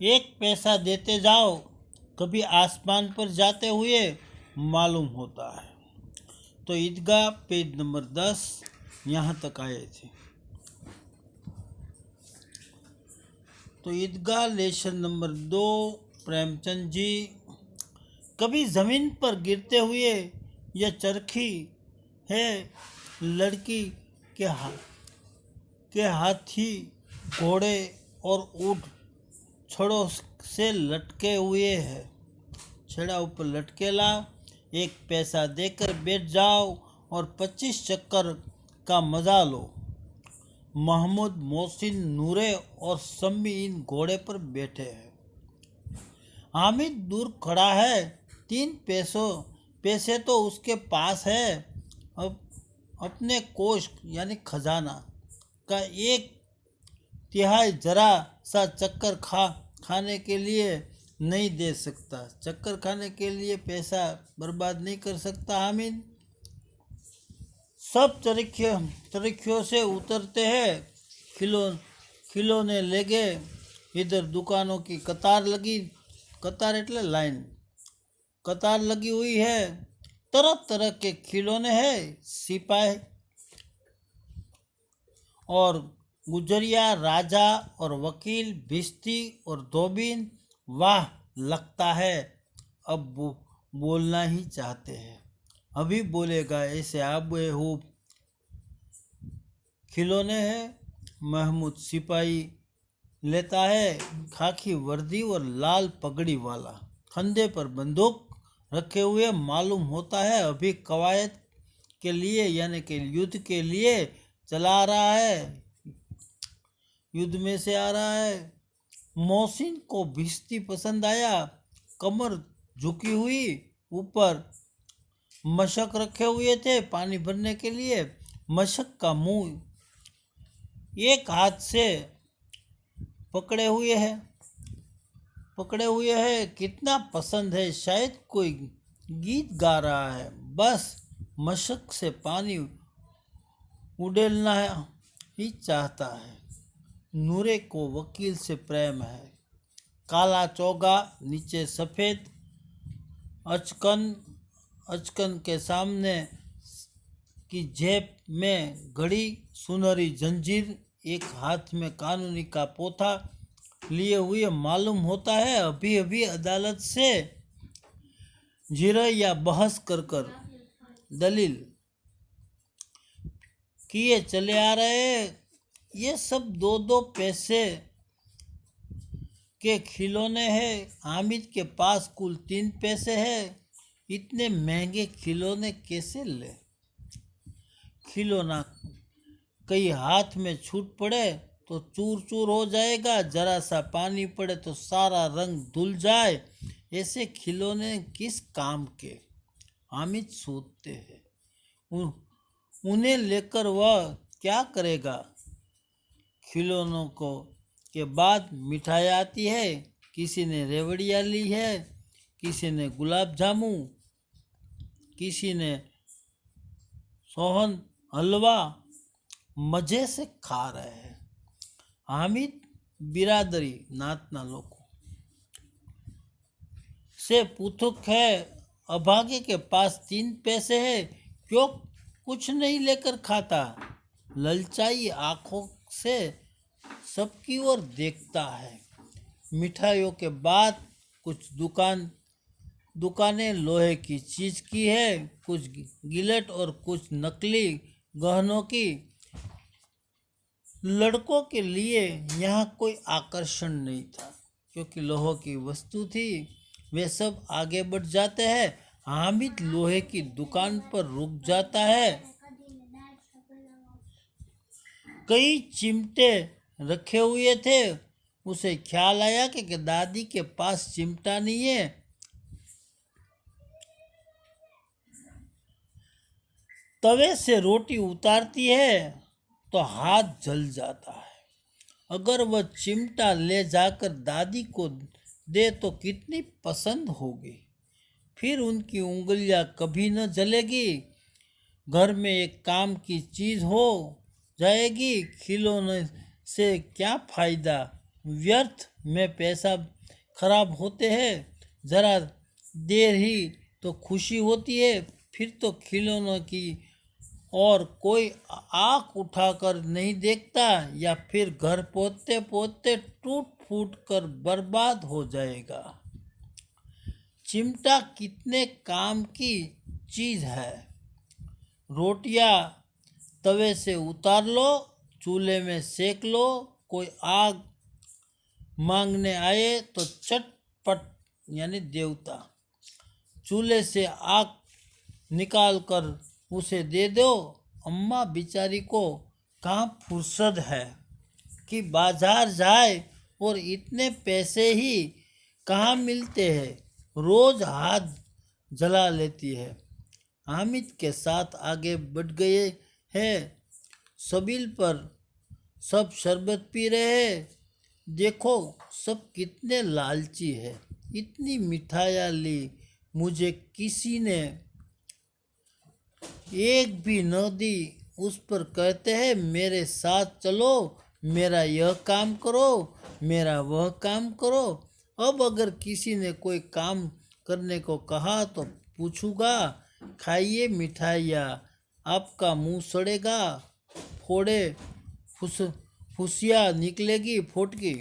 एक पैसा देते जाओ, कभी आसमान पर जाते हुए मालूम होता है। तो ईदगाह पेज नंबर 10 यहाँ तक आए थे। तो ईदगाह लेसन नंबर 2 प्रेमचंद जी। कभी ज़मीन पर गिरते हुए यह चरखी है लड़की के हाथी घोड़े और ऊँट छड़ों से लटके हुए है। छड़ा ऊपर लटकेला, एक पैसा देकर बैठ जाओ और 25 चक्कर का मजा लो। महमूद, मोहसिन, नूरे और सम्मी इन घोड़े पर बैठे हैं। हामिद दूर खड़ा है, 3 पैसे तो उसके पास है। अब अपने कोष यानी खजाना का 1/3 जरा सा चक्कर खाने के लिए नहीं दे सकता। चक्कर खाने के लिए पैसा बर्बाद नहीं कर सकता हामिद। सब चरखियों से उतरते हैं, खिलौने लगे। इधर दुकानों की कतार એટલે लाइन, कतार लगी हुई है। तरह तरह के खिलौने हैं। सिपाही और गुजरिया, राजा और वकील, भिश्ती और धोबिन। वाह लगता है अब बोलना ही चाहते हैं। अभी बोलेगा ऐसे आबेहूब खिलौने हैं। महमूद सिपाही लेता है, खाकी वर्दी और लाल पगड़ी वाला, कंधे पर बंदूक रखे हुए मालूम होता है अभी कवायद के लिए यानी कि युद्ध के लिए चला रहा है, युद्ध में से आ रहा है। मोहसिन को भिश्ती पसंद आया, कमर झुकी हुई, ऊपर मशक रखे हुए थे पानी भरने के लिए। मशक का मुंह एक हाथ से पकड़े हुए है। कितना पसंद है, शायद कोई गीत गा रहा है। बस मशक से पानी उड़ेलना ही चाहता है। नूरे को वकील से प्रेम है। काला चोगा, नीचे सफ़ेद अचकन के सामने की जेब में घड़ी, सुनहरी जंजीर, एक हाथ में कानूनी का पोथा लिए हुए मालूम होता है अभी अभी अदालत से जिरह या बहस कर दलील किए चले आ रहे। ये सब 2-2 पैसे के खिलौने हैं। हामिद के पास कुल 3 पैसे हैं। इतने महंगे खिलौने कैसे ले? खिलौना कहीं हाथ में छूट पड़े तो चूर चूर हो जाएगा, जरा सा पानी पड़े तो सारा रंग धुल जाए। ऐसे खिलौने किस काम के? हामिद सोचते हैं उन्हें लेकर वह क्या करेगा। खिलौनों को के बाद मिठाई आती है। किसी ने रेवड़ियाँ ली है, किसी ने गुलाब जामुन, किसी ने सोहन हलवा। मजे से खा रहे हैं। हामिद बिरादरी नातना लोगों से पूछुक है। अभागे के पास 3 पैसे है, क्यों कुछ नहीं लेकर खाता? ललचाई आंखों से सबकी ओर देखता है। मिठाइयों के बाद कुछ दुकानें लोहे की चीज की है, कुछ गिलट और कुछ नकली गहनों की। लड़कों के लिए यहाँ कोई आकर्षण नहीं था, क्योंकि लोहे की वस्तु थी। वे सब आगे बढ़ जाते हैं। हामिद लोहे की दुकान पर रुक जाता है। कई चिमटे रखे हुए थे। उसे ख्याल आया कि दादी के पास चिमटा नहीं है। तवे से रोटी उतारती है तो हाथ जल जाता है। अगर वह चिमटा ले जाकर दादी को दे तो कितनी पसंद होगी, फिर उनकी उंगलियां कभी न जलेगी। घर में एक काम की चीज हो जाएगी। खिलौने से क्या फायदा, व्यर्थ में पैसा खराब होते हैं। जरा देर ही तो खुशी होती है, फिर तो खिलौनों की और कोई आँख उठाकर नहीं देखता, या फिर घर पहुँचते पहुँचते टूट फूट कर बर्बाद हो जाएगा। चिमटा कितने काम की चीज है। रोटियां तवे से उतार लो, चूल्हे में सेक लो, कोई आग मांगने आए तो चटपट यानी देवता चूल्हे से आग निकाल कर उसे दे दो। अम्मा बिचारी को कहाँ फुर्सत है कि बाजार जाए, और इतने पैसे ही कहाँ मिलते हैं, रोज हाथ जला लेती है। हामिद के साथ आगे बढ़ गए हैं। सबील पर सब शरबत पी रहे हैं। देखो सब कितने लालची है। इतनी मिठाइयाँ ली, मुझे किसी ने एक भी न दी। उस पर कहते हैं मेरे साथ चलो, मेरा यह काम करो, मेरा वह काम करो। अब अगर किसी ने कोई काम करने को कहा तो पूछूंगा, खाइए मिठाइयाँ, आपका मुंह सड़ेगा, फोड़े फुसिया निकलेगी फोटकी,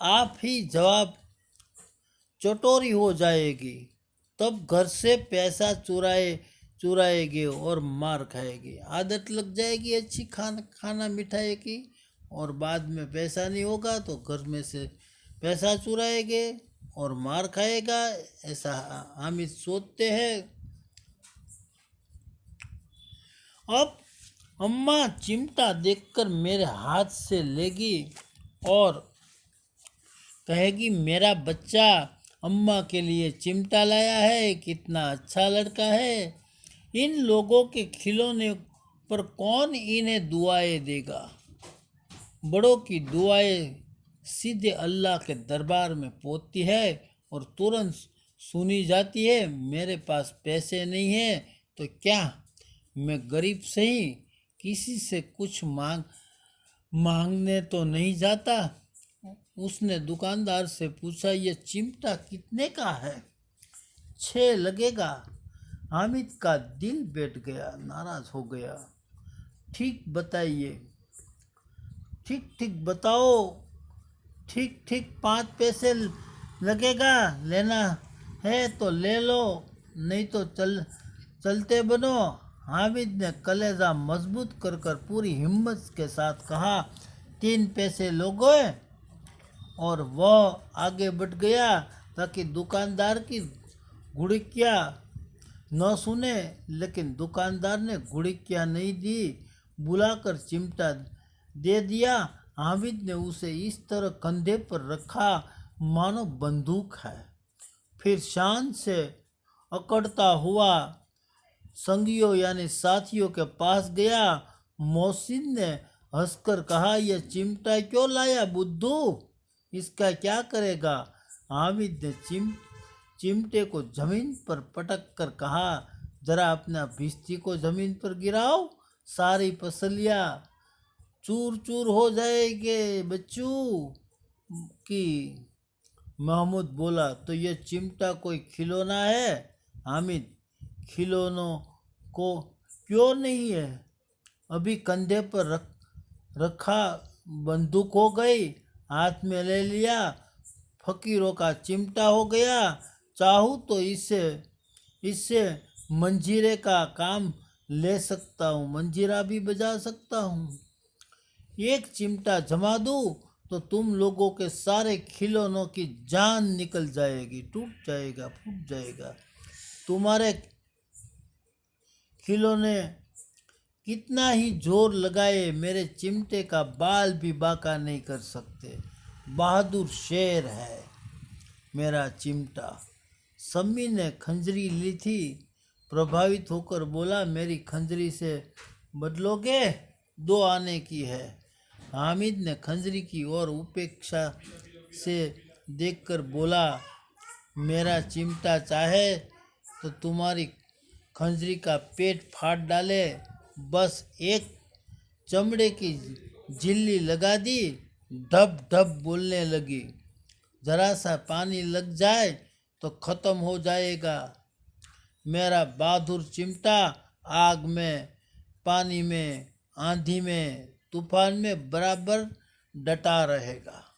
आप ही जवाब चटोरी हो जाएगी। तब घर से पैसा चुराएगी और मार खाएगी। आदत लग जाएगी अच्छी खाना मिठाई की, और बाद में पैसा नहीं होगा तो घर में से पैसा चुराएंगे और मार खाएगा। ऐसा हामिद सोचते हैं। अब अम्मा चिमटा देखकर मेरे हाथ से लेगी और कहेगी मेरा बच्चा अम्मा के लिए चिमटा लाया है, कितना अच्छा लड़का है। इन लोगों के खिलौने पर कौन इन्हें दुआएं देगा। बड़ों की दुआएं सीधे अल्लाह के दरबार में पहुंचती है और तुरंत सुनी जाती है। मेरे पास पैसे नहीं है तो क्या, मैं गरीब सही, किसी से कुछ मांगने तो नहीं जाता। उसने दुकानदार से पूछा, ये चिमटा कितने का है? 6 लगेगा। हामिद का दिल बैठ गया, नाराज हो गया। ठीक बताइए, ठीक बताओ, ठीक 5 पैसे लगेगा। लेना है तो ले लो, नहीं तो चलते बनो। हामिद ने कलेजा मजबूत कर पूरी हिम्मत के साथ कहा, 3 पैसे लोगे। और वह आगे बढ़ गया ताकि दुकानदार की घुड़कियाँ न सुने, लेकिन दुकानदार ने घुड़कियाँ नहीं दी, बुलाकर चिमटा दे दिया। हामिद ने उसे इस तरह कंधे पर रखा मानो बंदूक है। फिर शान से अकड़ता हुआ संगियों यानी साथियों के पास गया। मोहसिन ने हंसकर कहा, यह चिमटा क्यों लाया बुद्धू, इसका क्या करेगा? हामिद ने चिमटे को जमीन पर पटक कर कहा, जरा अपना भिश्ती को जमीन पर गिराओ, सारी पसलियाँ चूर चूर हो जाएंगे बच्चू की। महमूद बोला, तो यह चिमटा कोई खिलौना है? हामिद, खिलौनों को क्यों नहीं है, अभी कंधे पर रखा, बंदूक हो गई, हाथ में ले लिया, फकीरों का चिमटा हो गया। चाहूँ तो इससे मंजीरे का काम ले सकता हूँ, मंजीरा भी बजा सकता हूँ। एक चिमटा जमा दूँ तो तुम लोगों के सारे खिलौनों की जान निकल जाएगी, टूट जाएगा, फूट जाएगा। तुम्हारे खिलौने कितना ही जोर लगाए, मेरे चिमटे का बाल भी बांका नहीं कर सकते। बहादुर शेर है मेरा चिमटा। सम्मी ने खंजरी ली थी, प्रभावित होकर बोला, मेरी खंजरी से बदलोगे? 2 आने की है। हामिद ने खंजरी की ओर उपेक्षा से देखकर बोला, मेरा चिमटा चाहे तो तुम्हारी खंजरी का पेट फाड़ डाले, बस एक चमड़े की झिल्ली लगा दी धब धब बोलने लगी। जरा सा पानी लग जाए तो खत्म हो जाएगा। मेरा बहादुर चिमटा आग में, पानी में, आंधी में, तूफान में बराबर डटा रहेगा।